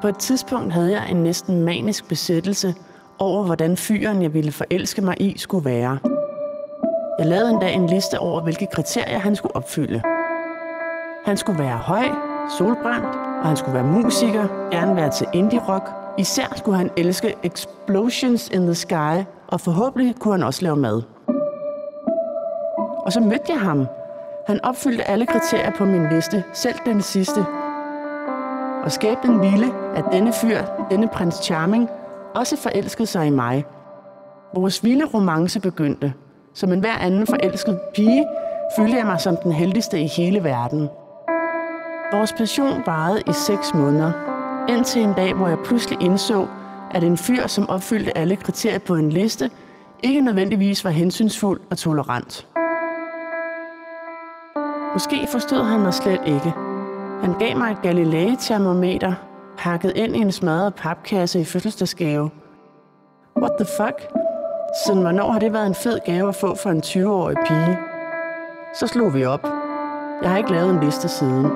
På et tidspunkt havde jeg en næsten manisk besættelse over, hvordan fyren, jeg ville forelske mig i, skulle være. Jeg lavede endda en liste over, hvilke kriterier han skulle opfylde. Han skulle være høj, solbrændt, og han skulle være musiker, gerne være til indie-rock. Især skulle han elske Explosions in the Sky, og forhåbentlig kunne han også lave mad. Og så mødte jeg ham. Han opfyldte alle kriterier på min liste, selv den sidste. Og skæbnen ville, at denne fyr, denne prins Charming, også forelskede sig i mig. Vores vilde romance begyndte. Som enhver anden forelsket pige, følte jeg mig som den heldigste i hele verden. Vores passion varede i 6 måneder, indtil en dag, hvor jeg pludselig indså, at en fyr, som opfyldte alle kriterier på en liste, ikke nødvendigvis var hensynsfuld og tolerant. Måske forstod han mig slet ikke. Han gav mig et Galilei-termometer, pakket ind i en smadret papkasse i fødselsdagsgave. What the fuck? Siden hvornår har det været en fed gave at få for en 20-årig pige? Så slog vi op. Jeg har ikke lavet en liste siden.